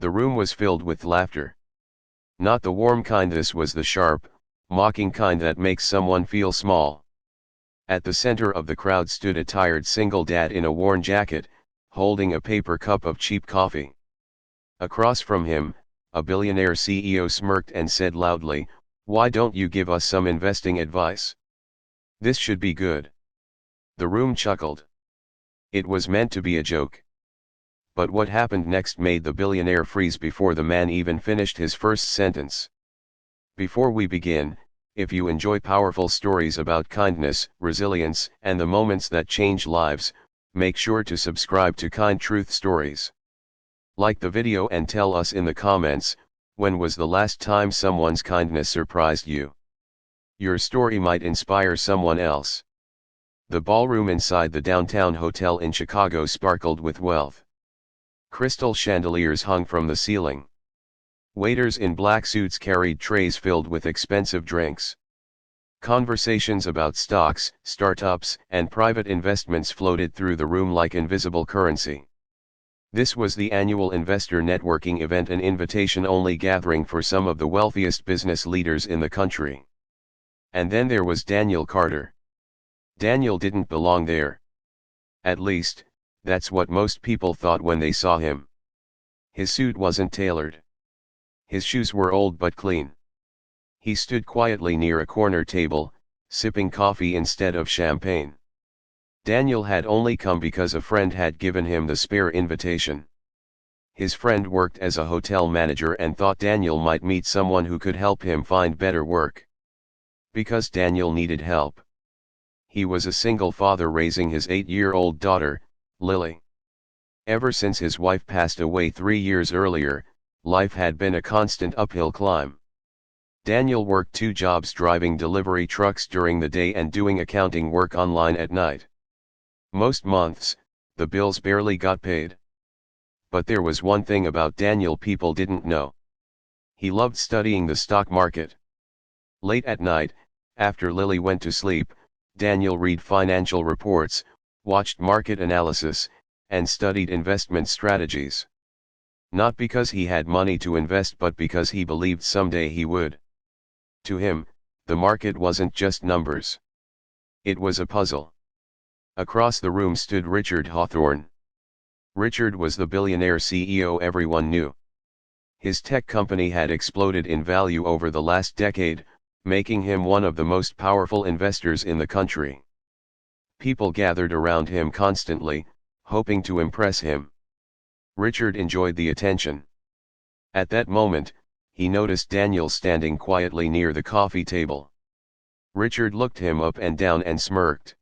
The room was filled with laughter. Not the warm kind, this was the sharp, mocking kind that makes someone feel small. At the center of the crowd stood a tired single dad in a worn jacket, holding a paper cup of cheap coffee. Across from him, a billionaire CEO smirked and said loudly, "Why don't you give us some investing advice? This should be good." The room chuckled. It was meant to be a joke. But what happened next made the billionaire freeze before the man even finished his first sentence. Before we begin, if you enjoy powerful stories about kindness, resilience, and the moments that change lives, make sure to subscribe to Kind Truth Stories. Like the video and tell us in the comments, when was the last time someone's kindness surprised you? Your story might inspire someone else. The ballroom inside the downtown hotel in Chicago sparkled with wealth. Crystal chandeliers hung from the ceiling. Waiters in black suits carried trays filled with expensive drinks. Conversations about stocks, startups, and private investments floated through the room like invisible currency. This was the annual investor networking event, an invitation-only gathering for some of the wealthiest business leaders in the country. And then there was Daniel Carter. Daniel didn't belong there. At least, that's what most people thought when they saw him. His suit wasn't tailored. His shoes were old but clean. He stood quietly near a corner table, sipping coffee instead of champagne. Daniel had only come because a friend had given him the spare invitation. His friend worked as a hotel manager and thought Daniel might meet someone who could help him find better work. Because Daniel needed help. He was a single father raising his 8-year-old daughter, Lily. Ever since his wife passed away 3 years earlier, life had been a constant uphill climb. Daniel worked 2 jobs, driving delivery trucks during the day and doing accounting work online at night. Most months, the bills barely got paid. But there was one thing about Daniel people didn't know. He loved studying the stock market. Late at night, after Lily went to sleep, Daniel read financial reports, watched market analysis, and studied investment strategies. Not because he had money to invest, but because he believed someday he would. To him, the market wasn't just numbers. It was a puzzle. Across the room stood Richard Hawthorne. Richard was the billionaire CEO everyone knew. His tech company had exploded in value over the last decade, making him one of the most powerful investors in the country. People gathered around him constantly, hoping to impress him. Richard enjoyed the attention. At that moment, he noticed Daniel standing quietly near the coffee table. Richard looked him up and down and smirked.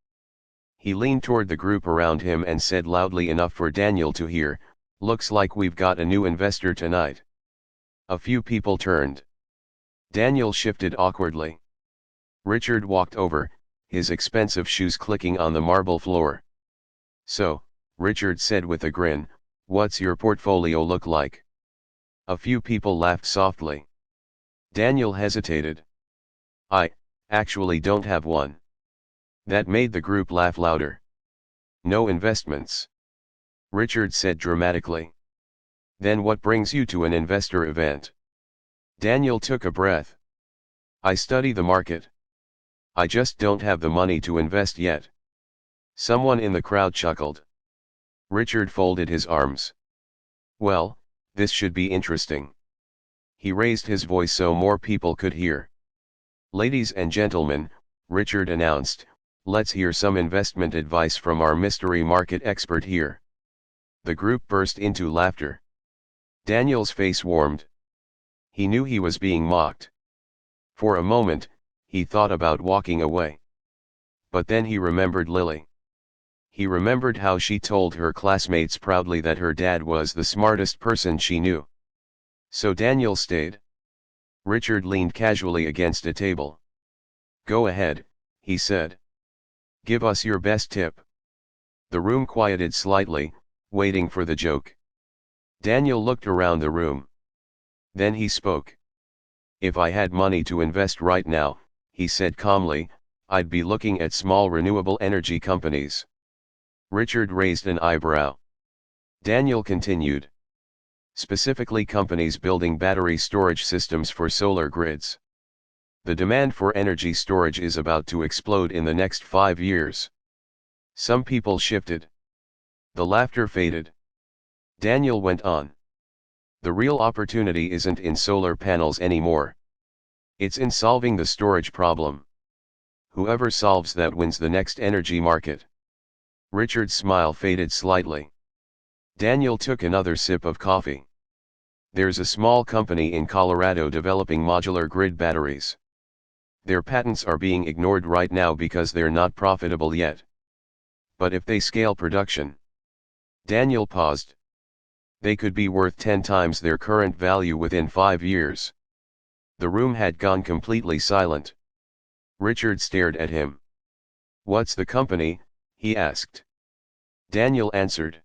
He leaned toward the group around him and said loudly enough for Daniel to hear, "Looks like we've got a new investor tonight." A few people turned. Daniel shifted awkwardly. Richard walked over, his expensive shoes clicking on the marble floor. "So," Richard said with a grin, "what's your portfolio look like?" A few people laughed softly. Daniel hesitated. "I actually don't have one." That made the group laugh louder. "No investments?" Richard said dramatically. "Then what brings you to an investor event?" Daniel took a breath. "I study the market. I just don't have the money to invest yet." Someone in the crowd chuckled. Richard folded his arms. "Well, this should be interesting." He raised his voice so more people could hear. "Ladies and gentlemen," Richard announced, "let's hear some investment advice from our mystery market expert here." The group burst into laughter. Daniel's face warmed. He knew he was being mocked. For a moment, he thought about walking away. But then he remembered Lily. He remembered how she told her classmates proudly that her dad was the smartest person she knew. So Daniel stayed. Richard leaned casually against a table. "Go ahead," he said. "Give us your best tip." The room quieted slightly, waiting for the joke. Daniel looked around the room. Then he spoke. "If I had money to invest right now," he said calmly, "I'd be looking at small renewable energy companies." Richard raised an eyebrow. Daniel continued. specifically companies building battery storage systems for solar grids. The demand for energy storage is about to explode in the next 5 years. Some people shifted. The laughter faded. Daniel went on. The real opportunity isn't in solar panels anymore. It's in solving the storage problem. Whoever solves that wins the next energy market. Richard's smile faded slightly. Daniel took another sip of coffee. There's a small company in Colorado developing modular grid batteries. Their patents are being ignored right now because they're not profitable yet. But if they scale production. Daniel paused. They could be worth 10 times their current value within 5 years. The room had gone completely silent. Richard stared at him. What's the company? He asked. Daniel answered.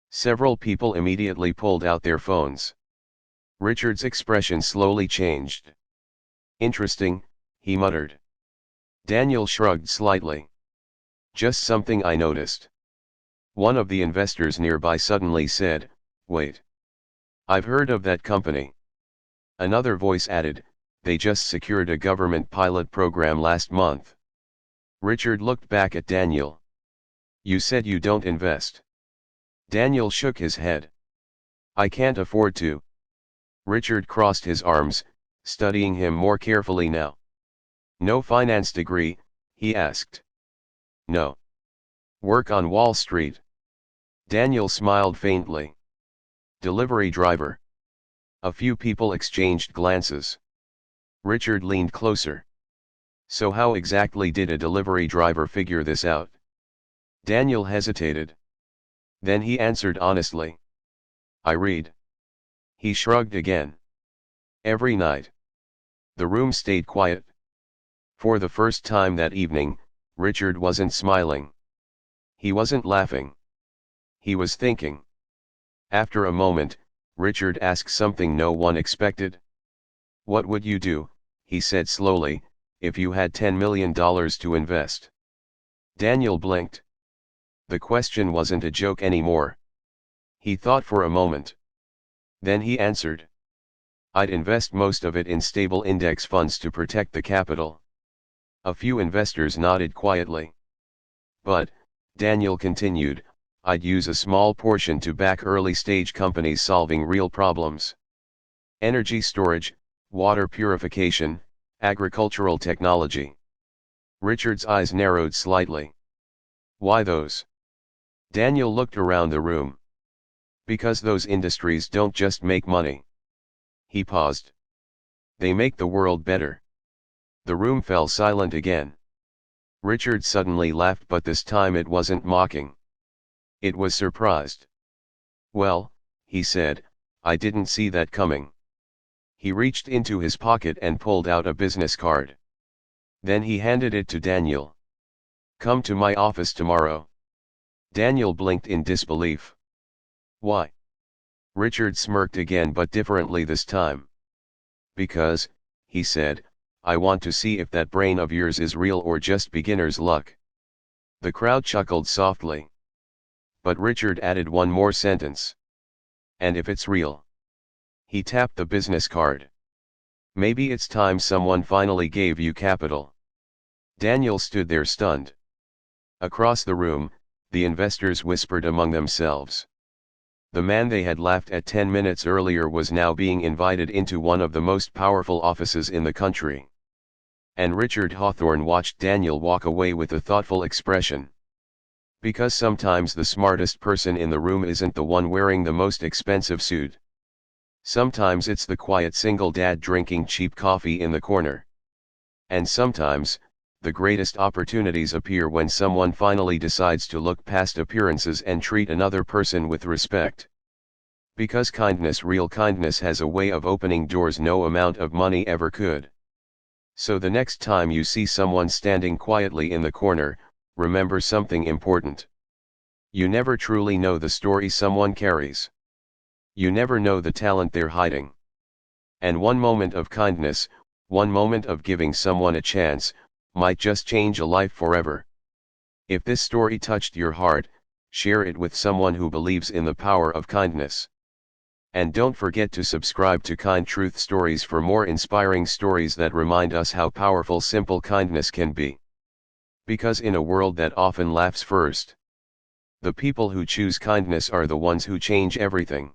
Several people immediately pulled out their phones. Richard's expression slowly changed. Interesting, he muttered. Daniel shrugged slightly. Just something I noticed. One of the investors nearby suddenly said, "Wait. I've heard of that company." Another voice added, "They just secured a government pilot program last month." Richard looked back at Daniel. "You said you don't invest." Daniel shook his head. "I can't afford to." Richard crossed his arms, studying him more carefully now. "No finance degree?" he asked. "No. Work on Wall Street?" Daniel smiled faintly. "Delivery driver." A few people exchanged glances. Richard leaned closer. "So how exactly did a delivery driver figure this out?" Daniel hesitated. Then he answered honestly. "I read." He shrugged again. "Every night." The room stayed quiet. For the first time that evening, Richard wasn't smiling. He wasn't laughing. He was thinking. After a moment, Richard asked something no one expected. "What would you do," he said slowly, "if you had $10 million to invest?" Daniel blinked. The question wasn't a joke anymore. He thought for a moment. Then he answered. "I'd invest most of it in stable index funds to protect the capital." A few investors nodded quietly. "But," Daniel continued, "I'd use a small portion to back early-stage companies solving real problems. Energy storage, water purification, agricultural technology." Richard's eyes narrowed slightly. "Why those?" Daniel looked around the room. "Because those industries don't just make money." He paused. "They make the world better." The room fell silent again. Richard suddenly laughed, but this time it wasn't mocking. It was surprised. "Well," he said, "I didn't see that coming." He reached into his pocket and pulled out a business card. Then he handed it to Daniel. "Come to my office tomorrow." Daniel blinked in disbelief. "Why?" Richard smirked again, but differently this time. "Because," he said, "I want to see if that brain of yours is real or just beginner's luck." The crowd chuckled softly. But Richard added one more sentence. "And if it's real?" He tapped the business card. "Maybe it's time someone finally gave you capital." Daniel stood there stunned. Across the room, the investors whispered among themselves. The man they had laughed at 10 minutes earlier was now being invited into one of the most powerful offices in the country. And Richard Hawthorne watched Daniel walk away with a thoughtful expression. Because sometimes the smartest person in the room isn't the one wearing the most expensive suit. Sometimes it's the quiet single dad drinking cheap coffee in the corner. And sometimes, the greatest opportunities appear when someone finally decides to look past appearances and treat another person with respect. Because kindness, real kindness, has a way of opening doors no amount of money ever could. So the next time you see someone standing quietly in the corner, remember something important. You never truly know the story someone carries. You never know the talent they're hiding. And one moment of kindness, one moment of giving someone a chance, might just change a life forever. If this story touched your heart, share it with someone who believes in the power of kindness. And don't forget to subscribe to Kind Truth Stories for more inspiring stories that remind us how powerful simple kindness can be. Because in a world that often laughs first, the people who choose kindness are the ones who change everything.